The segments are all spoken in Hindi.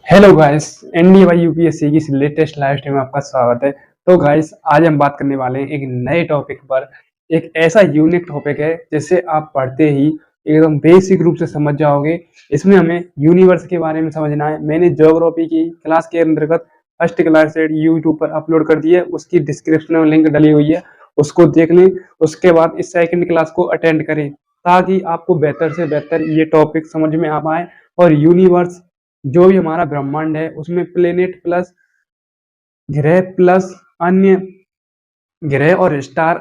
Hello guys. एनडीए यूपीएससी की इस लेटेस्ट लाइव स्ट्रीम में आपका स्वागत है। तो गाइस आज हम बात करने वाले हैं एक नए टॉपिक पर। एक ऐसा यूनिक टॉपिक है जिसे आप पढ़ते ही एकदम बेसिक रूप से समझ जाओगे। इसमें हमें यूनिवर्स के बारे में समझना है। मैंने ज्योग्राफी की क्लास के अंतर्गत फर्स्ट क्लास से यूट्यूब पर अपलोड कर दी है, उसकी डिस्क्रिप्शन में लिंक डली हुई है, उसको देख लें। उसके बाद इस सेकंड क्लास को अटेंड करें ताकि आपको बेहतर से बेहतर ये टॉपिक समझ में आ पाए। और यूनिवर्स जो भी हमारा ब्रह्मांड है उसमें प्लेनेट प्लस ग्रह प्लस अन्य ग्रह और स्टार,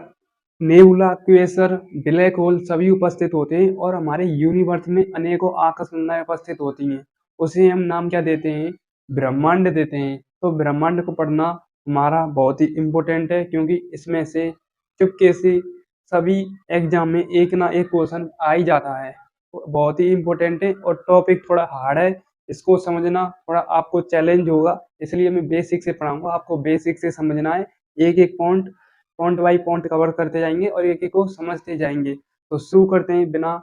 नेबुला, क्वेसर, ब्लैक होल सभी उपस्थित होते हैं और हमारे यूनिवर्स में अनेकों आकाश गंगाएं उपस्थित होती हैं। उसे हम नाम क्या देते हैं? ब्रह्मांड देते हैं। तो ब्रह्मांड को पढ़ना हमारा बहुत ही इम्पोर्टेंट है, क्योंकि इसमें से चुपके से सभी एग्जाम में एक ना एक क्वेश्चन आ ही जाता है। तो बहुत ही इम्पोर्टेंट है और टॉपिक थोड़ा हार्ड है। इसको समझना थोड़ा आपको चैलेंज होगा, इसलिए मैं बेसिक से पढ़ाऊंगा। आपको बेसिक से समझना है। एक एक point point by point cover करते जाएंगे और एक एक को समझते जाएंगे। तो शुरू करते हैं बिना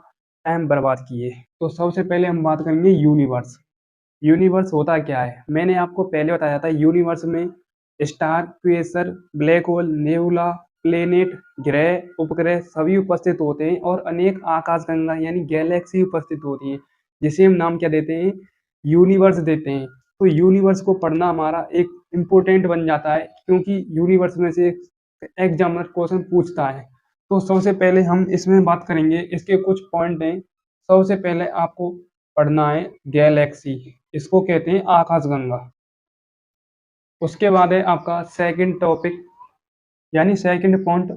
टाइम बर्बाद किए। तो सबसे पहले हम बात करेंगे यूनिवर्स। यूनिवर्स होता क्या है? मैंने आपको पहले बताया था, यूनिवर्स में star, quasar, black hole, nebula, planet, ग्रह, उपग्रह सभी उपस्थित होते हैं और अनेक आकाशगंगा यानी गैलेक्सी उपस्थित होती हैं, जिसे हम नाम क्या देते हैं? यूनिवर्स देते हैं। तो यूनिवर्स को पढ़ना हमारा एक इम्पोर्टेंट बन जाता है, क्योंकि यूनिवर्स में से एग्जामिनर क्वेश्चन पूछता है। तो सबसे पहले हम इसमें बात करेंगे, इसके कुछ पॉइंट हैं। सबसे पहले आपको पढ़ना है गैलेक्सी, इसको कहते हैं आकाशगंगा। उसके बाद है आपका सेकंड टॉपिक यानी सेकंड पॉइंट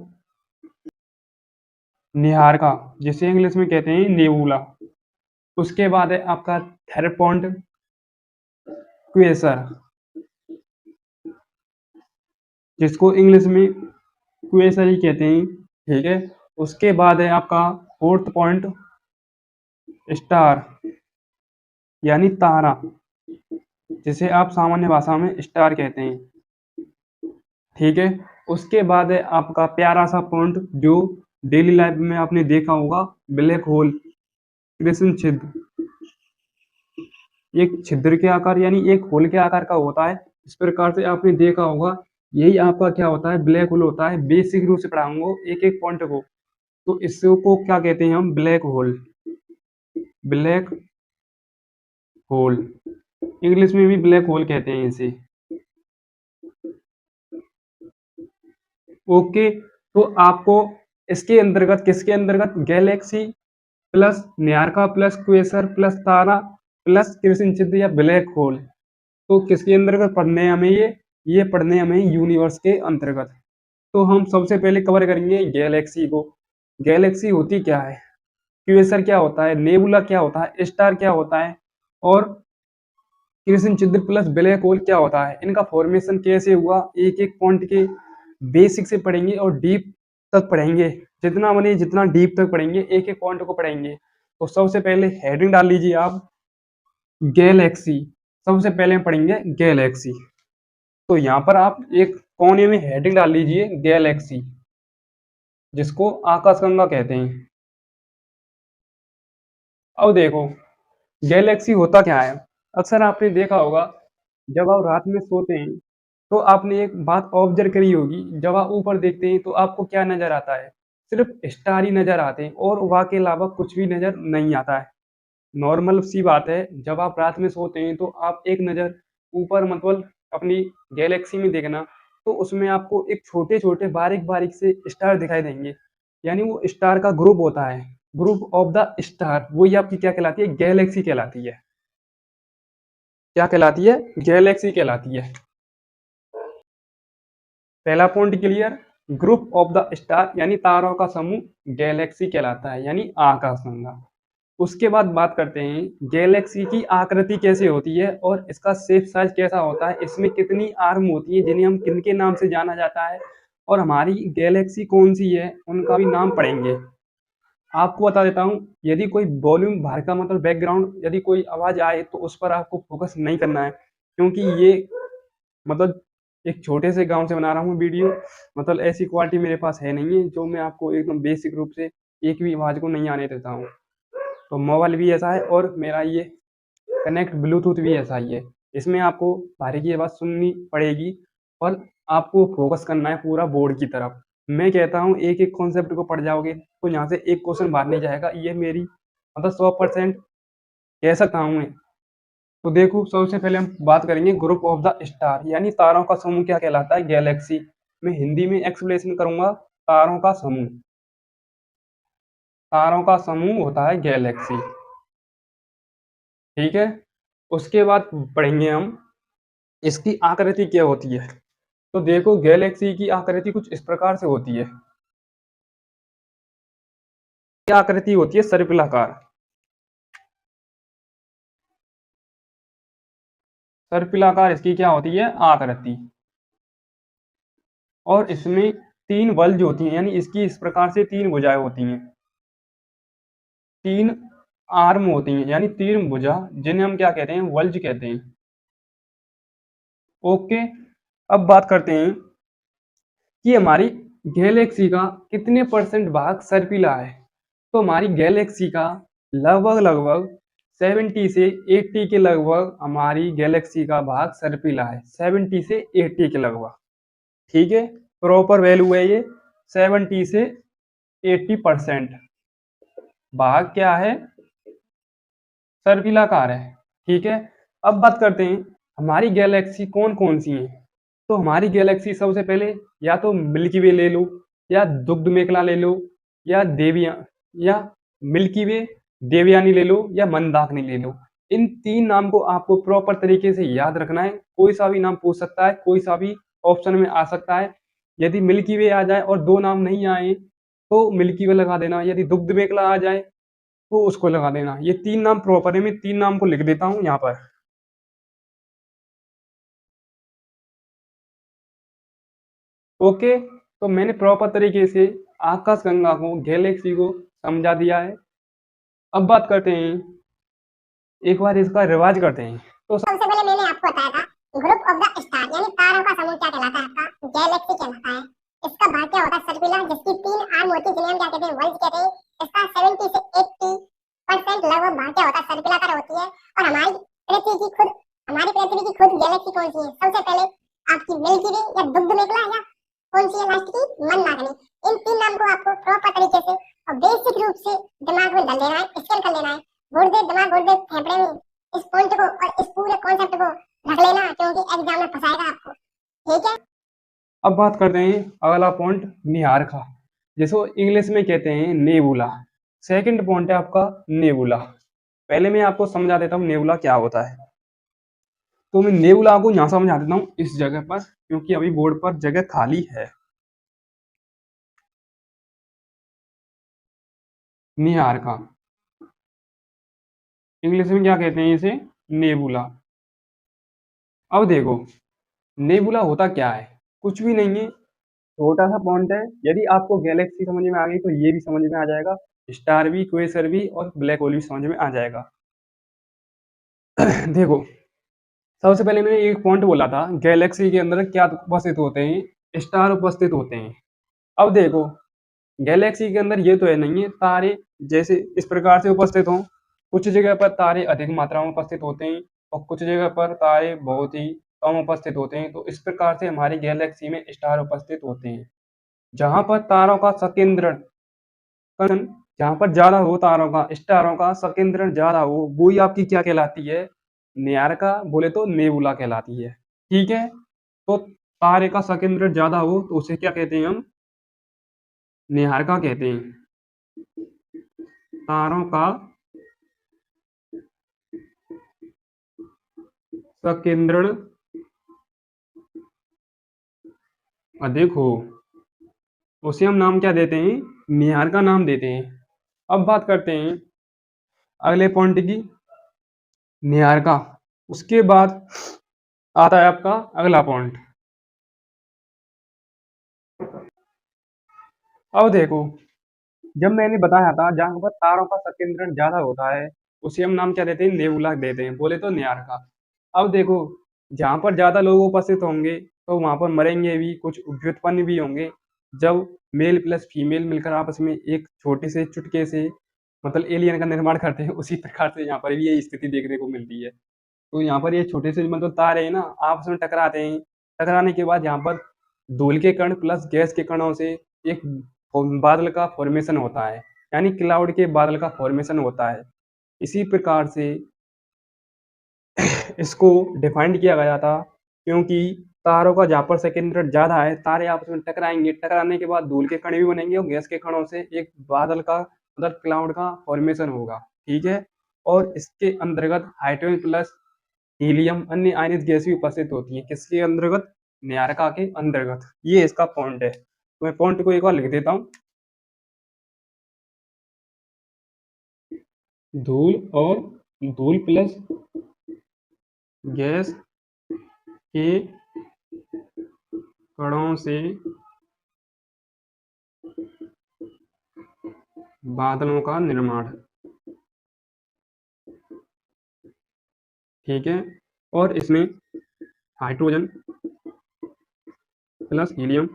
निहारिका, जिसे इंग्लिश में कहते हैं नेबुला। उसके बाद है आपका थर्ड पॉइंट क्वेसर, जिसको इंग्लिश में क्वेसर ही कहते हैं। ठीक है। उसके बाद है आपका फोर्थ पॉइंट स्टार यानी तारा, जिसे आप सामान्य भाषा में स्टार कहते हैं। ठीक है। उसके बाद है आपका प्यारा सा पॉइंट जो डेली लाइफ में आपने देखा होगा, ब्लैक होल, कृष्ण छिद्र। एक छिद्र के आकार यानी एक होल के आकार का होता है। इस प्रकार से आपने देखा होगा। यही आपका क्या होता है? ब्लैक होल होता है। बेसिक रूप से पढ़ाऊंगा एक एक पॉइंट को। तो इसको क्या कहते हैं हम? Black hole. Black hole English में भी ब्लैक होल कहते हैं इसे। ओके। तो आपको इसके अंतर्गत, किसके अंतर्गत? गैलेक्सी प्लस निहारिका प्लस क्वेसर प्लस तारा प्लस कृष्ण छिद्र या ब्लैक होल। तो किसके अंतर्गत पढ़ने हैं हमें? ये पढ़ने हमें यूनिवर्स के अंतर्गत। तो हम सबसे पहले कवर करेंगे गैलेक्सी को। गैलेक्सी होती क्या है, क्वेसर क्या होता है, नेबुला क्या होता है, स्टार क्या होता है, और कृष्ण छिद्र प्लस ब्लैक होल क्या होता है, इनका फॉर्मेशन कैसे हुआ, एक एक पॉइंट के बेसिक से पढ़ेंगे और डीप तक पढ़ेंगे। जितना बने जितना डीप तक पढ़ेंगे, एक एक पॉइंट को पढ़ेंगे। तो सबसे पहले हेडिंग डाल लीजिए आप, गैलेक्सी। सबसे पहले हम पढ़ेंगे गैलेक्सी। तो यहाँ पर आप एक कोने में हेडिंग डाल लीजिए गैलेक्सी, जिसको आकाशगंगा कहते हैं। अब देखो गैलेक्सी होता क्या है। अक्सर आपने देखा होगा, जब आप रात में सोते हैं तो आपने एक बात ऑब्जर्व करी होगी, जब आप ऊपर देखते हैं तो आपको क्या नजर आता है? सिर्फ स्टार ही नजर आते हैं और वहाँ के अलावा कुछ भी नजर नहीं आता है। नॉर्मल सी बात है, जब आप रात में सोते हैं तो आप एक नज़र ऊपर मतलब अपनी गैलेक्सी में देखना, तो उसमें आपको एक छोटे छोटे बारीक बारीक से स्टार दिखाई देंगे। यानी वो स्टार का ग्रुप होता है, ग्रुप ऑफ द स्टार। वही आपकी क्या कहलाती है? गैलेक्सी कहलाती है। क्या कहलाती है? गैलेक्सी कहलाती है। पहला point clear. Group of the star यानी तारों का समूह गैलेक्सी कहलाता है, यानी आकाशगंगा। उसके बाद बात करते हैं गैलेक्सी की आकृति कैसे होती है और इसका शेप साइज कैसा होता है, इसमें कितनी आर्म होती है जिन्हें हम किनके नाम से जाना जाता है, और हमारी गैलेक्सी कौन सी है उनका भी नाम पढ़ेंगे। आपको बता देता हूँ, यदि कोई वॉल्यूम बाहर का मतलब बैकग्राउंड यदि कोई आवाज आए तो उस पर आपको फोकस नहीं करना है, क्योंकि ये मतलब एक छोटे से गांव से बना रहा हूँ वीडियो। मतलब ऐसी क्वालिटी मेरे पास है नहीं है जो मैं आपको एकदम बेसिक रूप से एक भी आवाज को नहीं आने देता हूँ। तो मोबाइल भी ऐसा है और मेरा ये कनेक्ट ब्लूटूथ भी ऐसा ही है। इसमें आपको बारीकी की बात सुननी पड़ेगी और आपको फोकस करना है पूरा बोर्ड की तरफ। मैं कहता हूँ एक-एक कॉन्सेप्ट को पढ़ जाओगे तो यहाँ से एक क्वेश्चन बाहर नहीं जाएगा, ये मेरी मतलब 100% कह सकता हूँ मैं। तो देखो सबसे पहले हम बात करेंगे ग्रुप ऑफ द स्टार यानी तारों का समूह क्या कहलाता है? गैलेक्सी। मैं हिंदी में एक्सप्लेनेशन करूंगा। तारों का समूह, तारों का समूह होता है गैलेक्सी। ठीक है, उसके बाद पढ़ेंगे हम इसकी आकृति क्या होती है। तो देखो गैलेक्सी की आकृति कुछ इस प्रकार से होती है। क्या आकृति होती है? सर्पिलाकार। सर्पिलाकार इसकी क्या होती है? आकृति। और इसमें तीन वल्ज होती हैं यानी इसकी इस प्रकार से तीन भुजाएं होती हैं, तीन आर्म होती हैं यानी तीन भुजा, जिन्हें हम क्या कहते हैं? वल्ज कहते हैं। ओके, अब बात करते हैं कि हमारी गैलेक्सी का कितने परसेंट भाग सर्पिला है। तो हमारी गैलेक्सी का लगभग लगभग 70 से 80 के लगभग हमारी गैलेक्सी का भाग सर्पिला है। 70 से 80 के लगभग। ठीक है, प्रॉपर वैल्यू है ये। 70 से 80% भाग क्या है? सर्पिलाकार है। ठीक है, अब बात करते हैं हमारी गैलेक्सी कौन कौन सी है। तो हमारी गैलेक्सी सबसे पहले या तो मिल्की वे ले लो, या दुग्ध मेखला ले लो, या देविया या मिल्की वे, देवयानी ले लो, या मंदाकिनी ले लो। इन तीन नाम को आपको प्रॉपर तरीके से याद रखना है। कोई सा भी नाम पूछ सकता है, कोई सा भी ऑप्शन में आ सकता है। यदि मिल्की वे आ जाए और दो नाम नहीं आए तो मिल्की वे लगा देना। यदि दुग्ध मेखला आ जाए तो उसको लगा देना। ये तीन नाम प्रॉपर है, मैं तीन नाम को लिख देता हूँ यहाँ पर। ओके, तो मैंने प्रॉपर तरीके से आकाशगंगा को, गैलेक्सी को समझा दिया है। अब बात करते हैं, एक बार इसका रिवाज करते हैं। तो सबसे पहले मैंने आपको बताया था ग्रुप ऑफ द स्टार यानी तारों का समूह क्या कहलाता है? आपका गैलेक्सी कहलाता है। इसका भाग क्या होता है? सर्पिला, जिसकी तीन आर्म होती है जिन्हें हम क्या कहते हैं? वर्ल्ड कहते हैं। इसका 70 से 80% लगभग भाग क्या होता है? सर्पिलाकार होती है। और हमारी पृथ्वी की खुद गैलेक्सी कौन सी है? सबसे पहले आपकी मिल्की वे या दुग्ध मेखला, या कौन सी है लास्ट की? मंदाकिनी। इन तीन नाम को आपको प्रॉपर तरीके से और बेसिक रूप से दिमाग में डाल देना है, स्कैन कर लेना है। गुर्दे, दिमाग, गुर्दे, फेफड़े में इस पॉइंट को और इस पूरे कॉन्सेप्ट को रख लेना, क्योंकि एग्जाम में फंसाएगा आपको। ठीक है, अब बात करते हैं अगला पॉइंट, निहारका, जिसको इंग्लिश में कहते हैं नेबुला। सेकंड पॉइंट है आपका नेबुला। पहले मैं आपको समझा देता हूँ नेबुला क्या होता है। तो मैं नेबुला को यहाँ समझा देता हूँ इस जगह पर, क्योंकि अभी बोर्ड पर जगह खाली है। निहारका इंग्लिश में क्या कहते हैं? इसे नेबुला। अब देखो नेबुला होता क्या है? कुछ भी नहीं है, छोटा सा पॉइंट है। यदि आपको गैलेक्सी समझ में आ गई तो ये भी समझ में आ जाएगा, स्टार भी, क्वेसर भी और ब्लैक होल भी समझ में आ जाएगा। देखो सबसे पहले मैंने एक पॉइंट बोला था, गैलेक्सी के अंदर क्या उपस्थित होते हैं? स्टार उपस्थित होते हैं। अब देखो गैलेक्सी के अंदर ये तो है नहीं है तारे जैसे इस प्रकार से उपस्थित हों। कुछ जगह पर तारे अधिक मात्रा में उपस्थित होते हैं और कुछ जगह पर तारे बहुत ही कम उपस्थित होते हैं। तो इस प्रकार से हमारी गैलेक्सी में स्टार उपस्थित होते हैं। जहां पर तारों का संकेंद्रण, जहां पर ज्यादा हो तारों का, स्टारों का संकेंद्रण ज्यादा हो, वो ही आपकी क्या कहलाती है? निहारिका, बोले तो नेबुला कहलाती है। ठीक है, तो तारे का संकेंद्रण ज्यादा हो तो उसे क्या कहते हैं हम? निहारिका कहते हैं। तारों का संकेंद्रण अधिक हो उसे हम नाम क्या देते हैं? निहारिका नाम देते हैं। अब बात करते हैं अगले पॉइंट की, निहारिका। उसके बाद आता है आपका अगला पॉइंट। अब देखो जब मैंने बताया था जहां पर तारों का संकेंद्रण ज्यादा होता है उसे हम नाम क्या देते हैं? नेबुला देते हैं, बोले तो निहारिका। अब देखो जहां पर ज्यादा लोग उपस्थित होंगे तो वहां पर मरेंगे भी, कुछ व्युत्पन्न भी होंगे। जब मेल प्लस फीमेल मिलकर आपस में एक छोटे से चुटके से मतलब एलियन का निर्माण करते हैं, उसी प्रकार से यहाँ पर भी यही स्थिति देखने को मिलती है। तो यहाँ पर ये छोटे से मतलब तारे हैं ना, आपस में टकराते हैं। टकराने के बाद यहाँ पर धूल के कण प्लस गैस के कणों से एक बादल का फॉर्मेशन होता है, यानी क्लाउड के बादल का फॉर्मेशन होता है। इसी प्रकार से इसको डिफाइंड किया गया था, क्योंकि तारों का जहाँ पर सेकेंडरी ज़्यादा है, तारे आपस में टकराएंगे, टकराने के बाद धूल के कण भी बनेंगे और गैस के कणों से एक बादल का मतलब क्लाउड का फॉर्मेशन होगा। ठीक है, और इसके अंतर्गत हाइड्रोजन प्लस हीलियम अन्य आयनित गैस भी उपस्थित होती है। किसके अंतर्गत? न्यारका के अंतर्गत। ये इसका पॉइंट है, तो मैं पॉइंट को एक बार लिख देता हूँ। धूल और धूल प्लस गैस के कणों से बादलों का निर्माण। ठीक है, और इसमें हाइड्रोजन प्लस हीलियम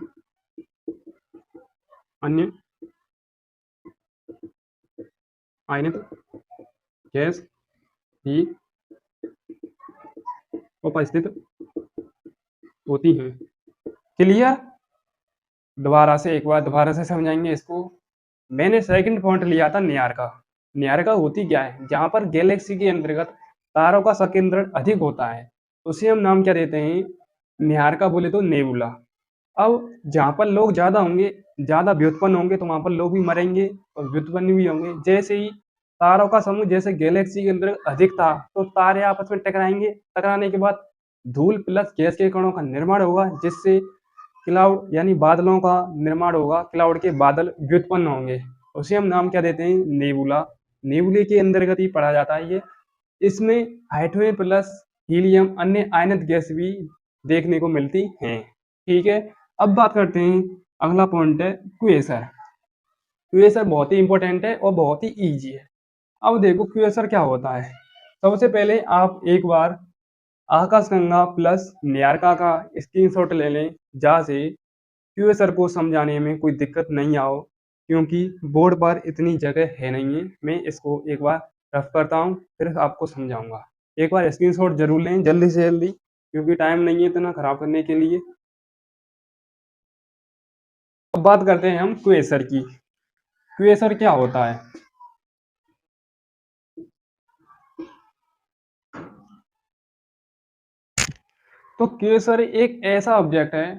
अन्य आयनित गैस भी उपस्थित होती हैं। क्लियर? दोबारा से एक बार दोबारा से समझाएंगे इसको। मैंने सेकंड पॉइंट लिया था न्यारका। न्यारका होती क्या है? जहाँ पर गैलेक्सी के अंतर्गत तारों का संकेंद्रण अधिक होता है, उसे हम नाम क्या देते हैं? न्यारका बोले तो नेबुला। अब जहाँ पर लोग ज़्यादा होंगे, ज़्यादा व्युत्पन्न होंगे, तो वहाँ पर लोग भी मरेंगे और व्युत्पन्न भी होंगे। जैसे ही तारों का समूह जैसे गैलेक्सी के अंदर अधिक था, तो तारे आपस में टकराएंगे, टकराने के बाद धूल प्लस गैस के कणों का निर्माण होगा, जिससे क्लाउड यानी बादलों का निर्माण होगा, क्लाउड के बादल व्युत्पन्न होंगे। उसे हम नाम क्या देते हैं? नेबुला। नेबुले के अंतर्गत ही पढ़ा जाता है ये। इसमें हाइड्रोजन प्लस हीलियम अन्य आयनित गैस भी देखने को मिलती हैं। ठीक है, अब बात करते हैं, अगला पॉइंट है क्वेसर। क्वेसर बहुत ही इंपॉर्टेंट है और बहुत ही इजी है। अब देखो क्वेसर क्या होता है। सबसे पहले आप एक बार आकाशगंगा प्लस न्यारका का स्क्रीनशॉट ले लें, जहाँ से क्वेसर को समझाने में कोई दिक्कत नहीं आओ, क्योंकि बोर्ड पर इतनी जगह है नहीं है। मैं इसको एक बार रफ करता हूँ, फिर आपको समझाऊंगा। एक बार स्क्रीनशॉट जरूर लें जल्दी से जल्दी, क्योंकि टाइम नहीं है इतना खराब करने के लिए। अब बात करते हैं हम क्वेसर की। क्वेसर क्या होता है? तो क्वेसर एक ऐसा ऑब्जेक्ट है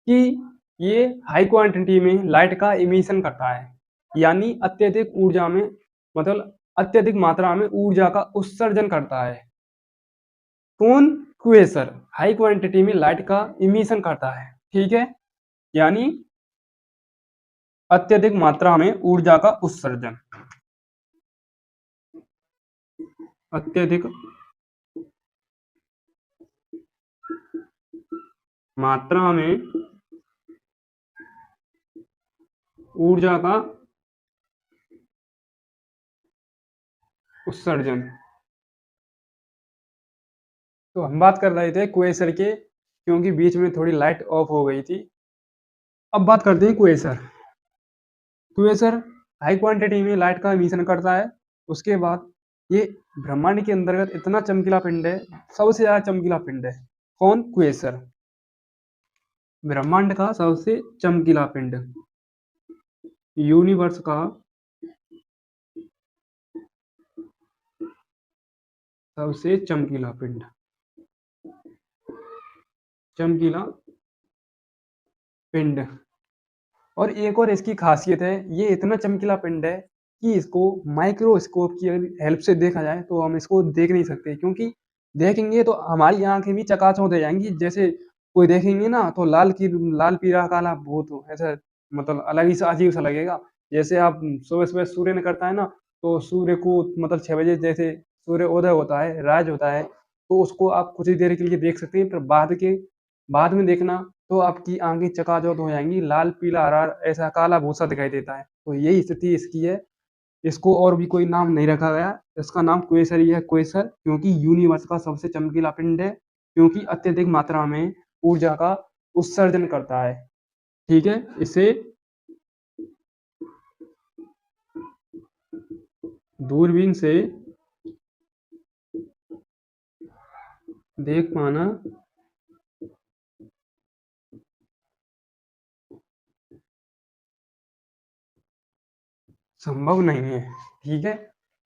कि ये हाई क्वांटिटी में लाइट का इमिशन करता है, यानी अत्यधिक ऊर्जा में मतलब अत्यधिक मात्रा में ऊर्जा का उत्सर्जन करता है। कौन? क्वेसर हाई क्वांटिटी में लाइट का इमिशन करता है। ठीक है, यानी अत्यधिक मात्रा में ऊर्जा का उत्सर्जन। अत्यधिक मात्रा में ऊर्जा का उत्सर्जन। तो हम बात कर रहे थे क्वेसर के, क्योंकि बीच में थोड़ी लाइट ऑफ हो गई थी। अब बात करते हैं क्वेसर। क्वेसर हाई क्वांटिटी में लाइट का इमिशन करता है। उसके बाद ये ब्रह्मांड के अंतर्गत इतना चमकीला पिंड है, सबसे ज्यादा चमकीला पिंड है। कौन? क्वेसर। ब्रह्मांड का सबसे चमकीला पिंड, यूनिवर्स का सबसे चमकीला पिंड, चमकीला पिंड। और एक और इसकी खासियत है, ये इतना चमकीला पिंड है कि इसको माइक्रोस्कोप की हेल्प से देखा जाए तो हम इसको देख नहीं सकते, क्योंकि देखेंगे तो हमारी आंखें भी चकाचौंध हो जाएंगी। जैसे कोई देखेंगे ना तो लाल पीला काला भूत ऐसा मतलब अलग ही सा अजीब सा लगेगा। जैसे आप सुबह सुबह सूर्य निकलता है ना, तो सूर्य को मतलब 6 बजे जैसे सूर्य उदय होता है, राज होता है, तो उसको आप कुछ ही देर के लिए देख सकते हैं, पर बाद में देखना तो आपकी आंखें चकाचौंध हो जाएंगी, लाल पीला हरा ऐसा काला भूसा दिखाई देता है। तो यही स्थिति इसकी है। इसको और भी कोई नाम नहीं रखा गया, इसका नाम क्वेसर ही है। क्वेसर क्योंकि यूनिवर्स का सबसे चमकीला पिंड है, क्योंकि अत्यधिक मात्रा में ऊर्जा का उत्सर्जन करता है। ठीक है, इसे दूरबीन से देख पाना संभव नहीं है। ठीक है,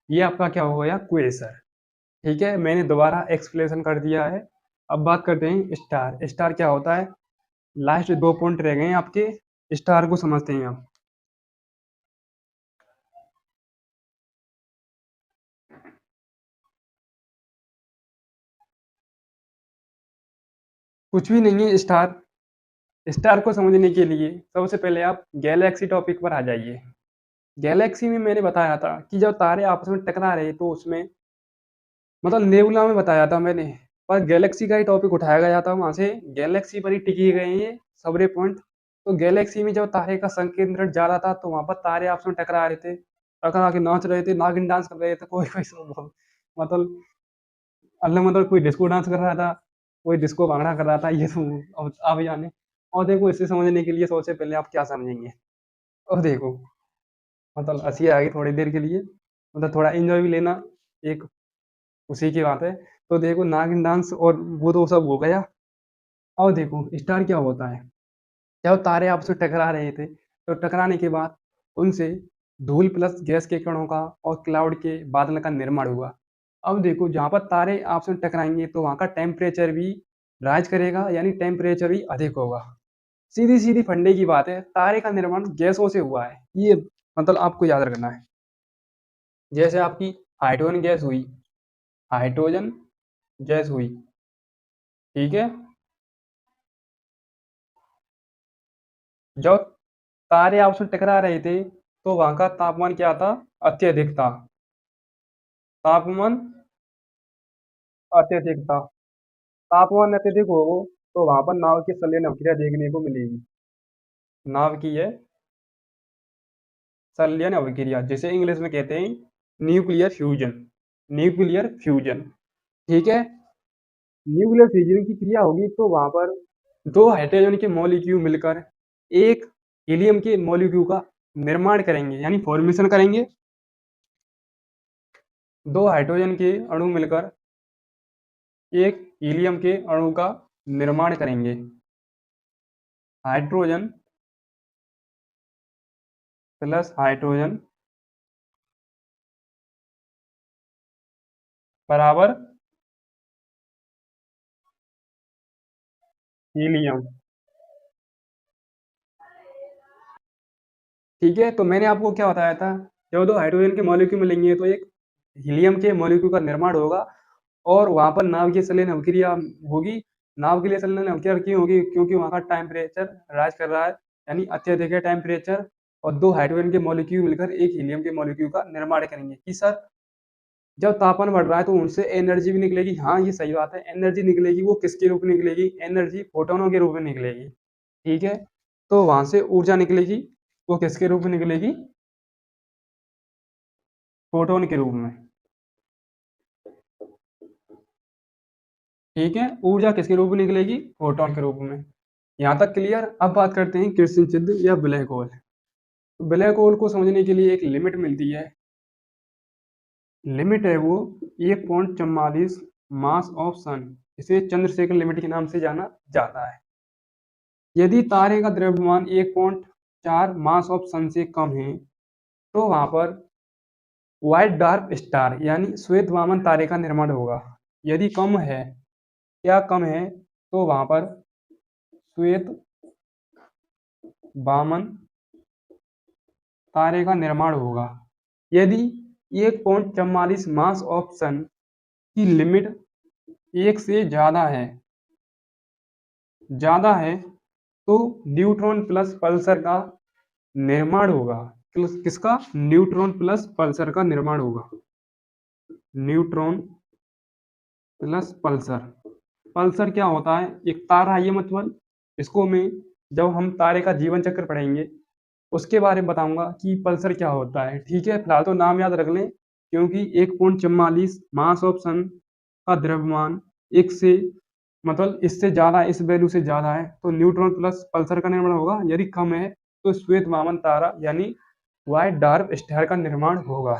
ये आपका क्या हो गया, क्वेसर। ठीक है, मैंने दोबारा एक्सप्लेनेशन कर दिया है। अब बात करते हैं स्टार। स्टार क्या होता है? लास्ट 2 पॉइंट रह गए हैं आपके, स्टार को समझते हैं आप। कुछ भी नहीं है स्टार। स्टार को समझने के लिए सबसे पहले आप गैलेक्सी टॉपिक पर आ जाइए। गैलेक्सी में मैंने बताया था कि जब तारे आपस में टकरा रहे तो उसमें मतलब नेबुला में बताया था मैंने, पर गैलेक्सी का ही टॉपिक उठाया गया था वहां से। गैलेक्सी पर ही टिकी गए हैं ये सबरे पॉइंट। तो गैलेक्सी में जब तारे का संकेंद्रण ज्यादा था तो वहां पर तारे आपस में टकरा रहे थे, टकरा के नाच रहे थे, नागिन डांस कर रहे थे, कोई कोई सब मतलब अल्लाह, मतलब कोई डिस्को डांस कर रहा था, कोई डिस्को भांगड़ा कर रहा था, ये तो अब आप जाने। और देखो, इसे समझने के लिए सबसे पहले आप क्या समझेंगे, और देखो मतलब हंसी आ गई थोड़ी देर के लिए, मतलब थोड़ा एंजॉय भी लेना एक उसी की बात है। तो देखो, नागिन डांस और वो तो सब हो गया। और देखो स्टार क्या होता है, जब तारे आपस में टकरा रहे थे तो टकराने के बाद उनसे धूल प्लस गैस के कणों का और क्लाउड के बादल का निर्माण हुआ। अब देखो, जहाँ पर तारे आपस में टकराएंगे तो वहाँ का टेम्परेचर भी राइज करेगा, यानी टेम्परेचर भी अधिक होगा। सीधी सीधी फंडे की बात है, तारे का निर्माण गैसों से हुआ है, ये मतलब आपको याद रखना है। जैसे आपकी हाइड्रोजन गैस हुई, हाइड्रोजन गैस हुई, ठीक है। जब तारे आपस में टकरा रहे थे तो वहां का तापमान क्या था, अत्यधिक था। तापमान अत्यधिक था। तापमान अत्यधिक हो तो वहां पर नाव की संलयन अभिक्रिया देखने को मिलेगी। नाव की है संलयन अभिक्रिया, जिसे इंग्लिश में कहते हैं न्यूक्लियर फ्यूजन। न्यूक्लियर फ्यूजन, ठीक है। न्यूक्लियर फ्यूजन की क्रिया होगी तो वहां पर दो हाइड्रोजन के मॉलिक्यूल मिलकर एक हीलियम के मॉलिक्यूल का निर्माण करेंगे, यानी फॉर्मेशन करेंगे। दो हाइड्रोजन के अणु मिलकर एक हीलियम के अणु का निर्माण करेंगे। हाइड्रोजन प्लस हाइड्रोजन बराबर हीलियम। ठीक है, तो मैंने आपको क्या बताया था, जब दो हाइड्रोजन के मॉलिक्यूल मिलेंगे तो एक हीलियम के मॉलिक्यूल का निर्माण होगा और वहां पर नाभिकीय संलयन अभिक्रिया होगी। नाभिकीय संलयन अभिक्रिया क्यों होगी? क्योंकि वहां का टेम्परेचर राइज कर रहा है, यानी अत्यधिक है टेम्परेचर, और दो हाइड्रोजन के मॉलिक्यूल मिलकर एक हीलियम के मॉलिक्यूल का निर्माण करेंगे। कि सर, जब तापमान बढ़ रहा है तो उनसे एनर्जी भी निकलेगी। हाँ, ये सही बात है, एनर्जी निकलेगी। वो किसके रूप में निकलेगी? एनर्जी फोटोनों के रूप में निकलेगी। ठीक है, तो वहां से ऊर्जा निकलेगी, वो किसके रूप में निकलेगी? फोटोन के रूप में। ठीक है, ऊर्जा किसके रूप में निकलेगी? फोटोन के रूप में। यहाँ तक क्लियर? अब बात करते हैं कृष्ण चिन्ह या ब्लैक होल। ब्लैक होल को समझने के लिए एक लिमिट मिलती है। लिमिट है वो 1.44 मास ऑफ सन। इसे चंद्रशेखर लिमिट के नाम से जाना जाता है। यदि तारे का द्रव्यमान 1.4 मास ऑफ सन से कम है तो वहां पर व्हाइट डार्क स्टार यानी श्वेत वामन तारे का निर्माण होगा। यदि कम है, क्या कम है, तो वहां पर श्वेत वामन तारे का निर्माण होगा। यदि 1.44 मास ऑफ सन की लिमिट 1 से ज्यादा है तो न्यूट्रॉन प्लस पल्सर का निर्माण होगा। किसका? न्यूट्रॉन प्लस पल्सर का निर्माण होगा। Neutron plus Pulsar. पल्सर क्या होता है? एक तारा है ये, मतलब इसको मैं जब हम तारे का जीवन चक्र पढ़ेंगे उसके बारे में बताऊंगा कि पल्सर क्या होता है। ठीक है, फिलहाल तो नाम याद रख लें, क्योंकि 1.44 मास ऑफ सन का द्रव्यमान एक से मतलब इससे ज्यादा है, इस वैल्यू से ज्यादा है तो न्यूट्रॉन प्लस पल्सर का निर्माण होगा। यदि कम है तो श्वेत वामन तारा यानी व्हाइट डार्क स्टार का निर्माण होगा।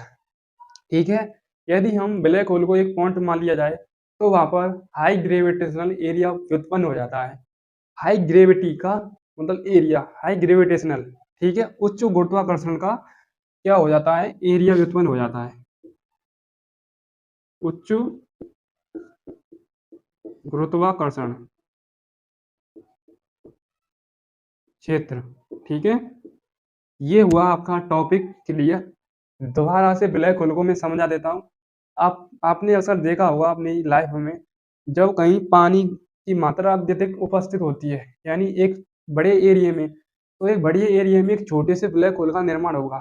ठीक है, यदि हम ब्लैक होल को एक पॉइंट मान लिया जाए तो वहाँ पर हाई ग्रेविटेशनल एरिया व्युत्पन्न हो जाता है। हाई ग्रेविटी का मतलब एरिया, हाई ग्रेविटेशनल, ठीक है, उच्च गुरुत्वाकर्षण का क्या हो जाता है, एरिया व्युत्पन्न हो जाता है, उच्च गुरुत्वाकर्षण क्षेत्र, ठीक है। ये हुआ आपका टॉपिक क्लियर। दोबारा से ब्लैक होल को मैं समझा देता हूँ। आपने अक्सर देखा होगा अपनी लाइफ में, जब कहीं पानी की मात्रा अत्यधिक उपस्थित होती है, यानी एक बड़े एरिया में, तो एक बड़े एरिया में एक छोटे से ब्लैक होल का निर्माण होगा।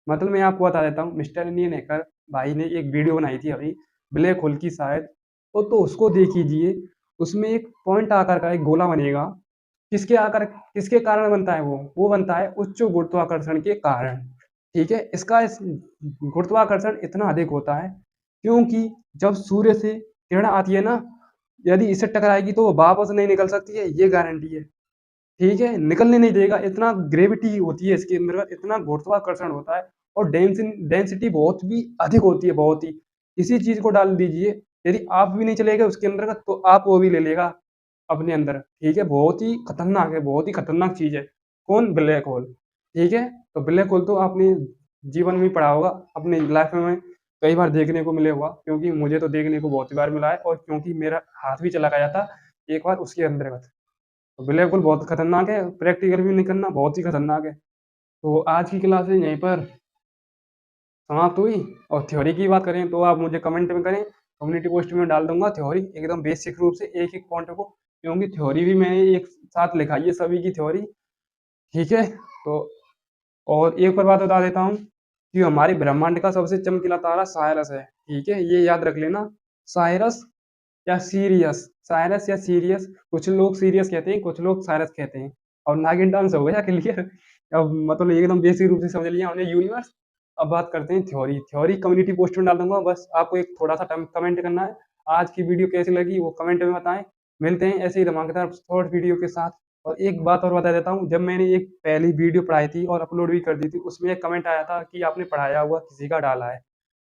मतलब मैं आपको बता देता हूँ, मिस्टर इंडियन हैकर भाई ने एक वीडियो बनाई थी अभी ब्लैक होल की शायद, तो उसको देख लीजिए। उसमें एक पॉइंट आकार का एक गोला बनेगा। किसके कारण बनता है वो बनता है उच्च गुरुत्वाकर्षण के कारण, ठीक है। इसका इस गुरुत्वाकर्षण इतना अधिक होता है क्योंकि जब सूर्य से किरण आती है ना, यदि इससे टकराएगी तो वो वापस नहीं निकल सकती है, ये गारंटी है, ठीक है, निकलने नहीं देगा। इतना ग्रेविटी होती है इसके अंदर, इतना गुरुत्वाकर्षण होता है, और डेंसिटी बहुत भी अधिक होती है, बहुत ही। इसी चीज को डाल दीजिए, यदि आप भी नहीं चलेगा उसके अंदर तो आप वो भी ले लेगा अपने अंदर, ठीक है। बहुत ही खतरनाक है, बहुत ही खतरनाक चीज है। कौन? ब्लैक होल, ठीक है। तो ब्लैक होल तो आपने जीवन में पढ़ा होगा, अपनी लाइफ में कई बार देखने को मिले होगा, क्योंकि मुझे तो देखने को बहुत ही बार मिला है, और क्योंकि मेरा हाथ भी चला गया था एक बार उसके अंतर्गत। तो ब्लैक होल बहुत खतरनाक है, प्रैक्टिकल भी नहीं करना, बहुत ही खतरनाक है। तो आज की क्लास यहीं पर समाप्त हुई। और थ्योरी की बात करें तो आप मुझे कमेंट में करें, कम्युनिटी पोस्ट में डाल दूंगा थ्योरी एकदम बेसिक रूप से एक एक पॉइंट को, क्योंकि थ्योरी भी मैंने एक साथ लिखाई है सभी की थ्योरी, ठीक है। तो और एक और बात बता देता हूँ कि हमारे ब्रह्मांड का सबसे चमकीला तारा साइरस है, ठीक है, ये याद रख लेना। साइरस या सीरियस, साइरस या सीरियस, कुछ लोग सीरियस कहते हैं, कुछ लोग साइरस कहते हैं। और नागिन डांस हो गया क्लियर। अब मतलब एकदम बेसिक रूप से समझ लिया हमने यूनिवर्स। अब बात करते हैं थ्योरी। थ्योरी कम्युनिटी पोस्ट में डाल दूंगा, बस आपको एक थोड़ा सा कमेंट करना है। आज की वीडियो कैसी लगी वो कमेंट में बताएं। मिलते हैं ऐसे ही धमाकेदार शॉर्ट वीडियो के साथ। और एक बात और बता देता हूँ, जब मैंने एक पहली वीडियो पढ़ाई थी और अपलोड भी कर दी थी, उसमें एक कमेंट आया था कि आपने पढ़ाया हुआ किसी का डाला है।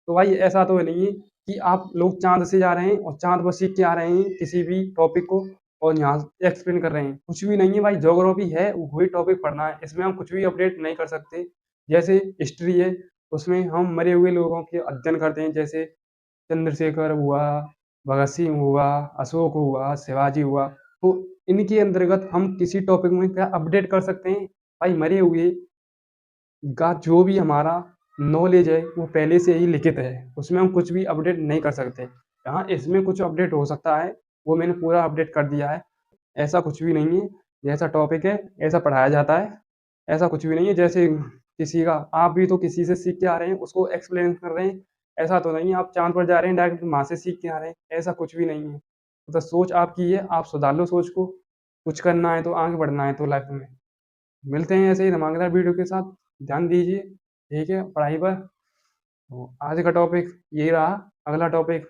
तो भाई ऐसा तो नहीं है कि आप लोग चाँद से जा रहे हैं और चाँद पर सीख के आ रहे हैं किसी भी टॉपिक को और यहाँ एक्सप्लेन कर रहे हैं, कुछ भी नहीं है भाई। ज्योग्राफी है, वही टॉपिक पढ़ना है, इसमें हम कुछ भी अपडेट नहीं कर सकते। जैसे हिस्ट्री है, उसमें हम मरे हुए लोगों के अध्ययन करते हैं, जैसे चंद्रशेखर हुआ, भगत सिंह हुआ, अशोक हुआ, शिवाजी हुआ। तो इनके अंतर्गत हम किसी टॉपिक में क्या अपडेट कर सकते हैं? भाई मरे हुए का जो भी हमारा नॉलेज है वो पहले से ही लिखित है, उसमें हम कुछ भी अपडेट नहीं कर सकते। हाँ, इसमें कुछ अपडेट हो सकता है, वो मैंने पूरा अपडेट कर दिया है। ऐसा कुछ भी नहीं है, जैसा टॉपिक है ऐसा पढ़ाया जाता है। ऐसा कुछ भी नहीं है जैसे किसी का, आप भी तो किसी से सीख के आ रहे हैं उसको एक्सप्लेन कर रहे हैं। ऐसा तो नहीं है आप चाँद पर जा रहे हैं डायरेक्ट वहाँ से सीख के आ रहे हैं, ऐसा कुछ भी नहीं है। मतलब सोच आपकी है, आप सुधार लो सोच को। कुछ करना है तो आगे बढ़ना है तो लाइफ में। मिलते हैं ऐसे ही धमाकेदार वीडियो के साथ। ध्यान दीजिए, ठीक है, पढ़ाई पर। तो आज का टॉपिक यही रहा। अगला टॉपिक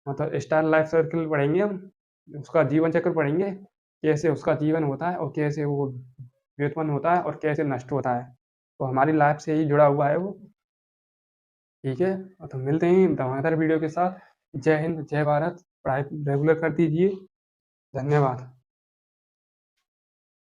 मतलब स्टार लाइफ सर्कल पढ़ेंगे हम, उसका जीवन चक्र पढ़ेंगे, कैसे उसका जीवन होता है और कैसे वो व्युत्पन्न होता है और कैसे नष्ट होता है। तो हमारी लाइफ से ही जुड़ा हुआ है वो, ठीक है। तो मिलते हैं धमाकेदार वीडियो के साथ। जय हिंद, जय भारत। पढ़ाई रेगुलर कर दीजिए। धन्यवाद।